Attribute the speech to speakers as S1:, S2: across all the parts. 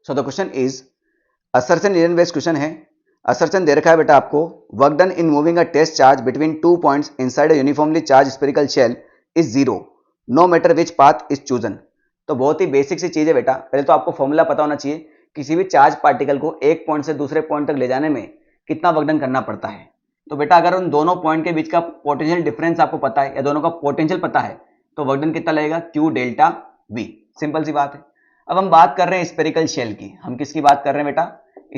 S1: So the question is assertion reason based question है। Assertion दे रखा है बेटा आपको, work done in moving a test charge between 2 points inside a uniformly charged spherical shell is 0 no matter which path is chosen. तो बहुत ही basic सी चीज है बेटा। पहले तो आपको फॉर्मूला पता होना चाहिए, किसी भी चार्ज पार्टिकल को एक पॉइंट से दूसरे पॉइंट तक ले जाने में कितना वर्क डन करना पड़ता है। तो बेटा अगर उन दोनों पॉइंट के बीच का पोटेंशियल डिफरेंस आपको पता है या दोनों का पोटेंशियल पता है तो वर्क डन कितना लगेगा, Q डेल्टा V। सिंपल सी बात है। अब हम बात कर रहे हैं स्फेरिकल शेल की। हम किसकी बात कर रहे हैं बेटा,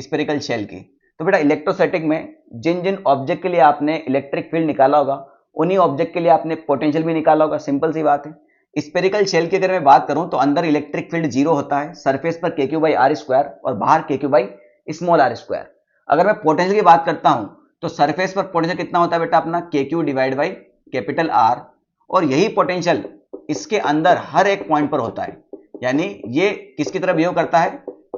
S1: स्फेरिकल शेल की। तो बेटा इलेक्ट्रोस्टैटिक में जिन जिन ऑब्जेक्ट के लिए आपने इलेक्ट्रिक फील्ड निकाला होगा उन्हीं ऑब्जेक्ट के लिए आपने पोटेंशियल भी निकाला होगा। सिंपल सी बात है। स्फेरिकल शेल की अगर मैं बात करूं तो अंदर इलेक्ट्रिक फील्ड 0 होता है, सरफेस पर KQ/r² और बाहर KQ/r²। अगर मैं पोटेंशियल की बात करता हूं तो सरफेस पर पोटेंशियल कितना होता है बेटा अपना, KQ/R। और यही पोटेंशियल इसके अंदर हर एक पॉइंट पर होता है। यानी ये किसकी तरह बिहेव करता है,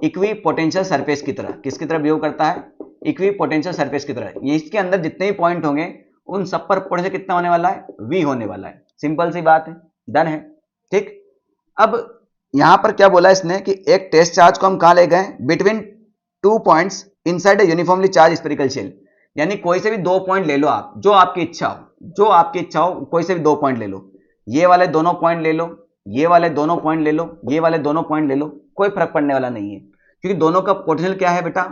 S1: इक्वी पोटेंशियल सरफेस की तरह। किसकी तरह बिहेव करता है, इक्वी पोटेंशियल सरफेस की तरह। ये इसके अंदर जितने भी पॉइंट होंगे उन सब पर पोटेंशियल कितना होने वाला है, V होने वाला है। सिंपल सी बात है, डन है। ठीक। अब यहां पर क्या बोला इसने कि एक टेस्ट चार्ज को हम कहां ले गए, between 2 points inside a uniformly charged spherical shell. यानी कोई से भी 2 पॉइंट ले लो आप, जो आपकी इच्छा हो, जो आपकी इच्छा हो कोई से भी 2 पॉइंट ले लो। ये वाले दोनों पॉइंट ले लो, ये वाले दोनों पॉइंट ले लो, ये वाले दोनों पॉइंट ले लो, कोई फर्क पड़ने वाला नहीं है क्योंकि दोनों का पोटेंशियल क्या है बेटा,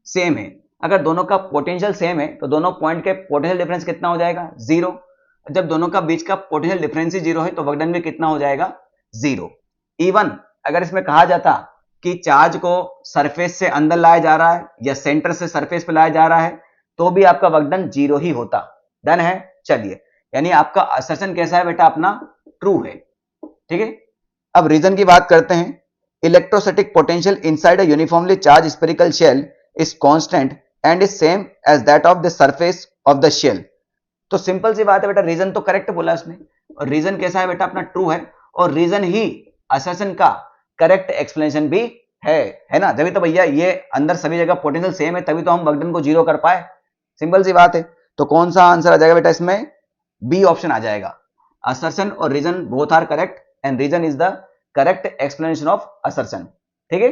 S1: सेम है। अगर दोनों का पोटेंशियल सेम है तो दोनों पॉइंट के पोटेंशियल डिफरेंस कितना हो जाएगा, 0। जब दोनों का बीच का पोटेंशियल डिफरेंस ही 0 है तो वर्क डन भी कितना हो जाएगा, 0। इवन अगर इसमें कहा जाता कि चार्ज को सरफेस से अंदर लाया जा रहा है या सेंटर से सरफेस पे लाया जा रहा है तो भी आपका वर्क डन 0 ही होता। डन है। चलिए, यानी आपका असर्शन कैसा है बेटा अपना, ट्रू है। ठीक है। अब रीजन की बात करते हैं। Electrostatic potential inside a uniformly charged spherical shell is constant and is same as that of the surface of the shell. तो सिंपल सी बात है बेटा, रीजन तो करेक्ट बोला इसने और रीजन कैसा है बेटा अपना, ट्रू है। और रीजन ही असर्शन का करेक्ट एक्सप्लेनेशन भी है ना। जब तो भैया ये अंदर सभी जगह पोटेंशियल सेम है तभी तो हम वर्क डन को 0 कर पाए। सिंपल सी बात है। तो कौन सा आंसर आ जाएगा बेटा इसमें, बी ऑप्शन आ जाएगा। असर्शन और reason both are correct and reason is the correct explanation of assertion. ठीक है।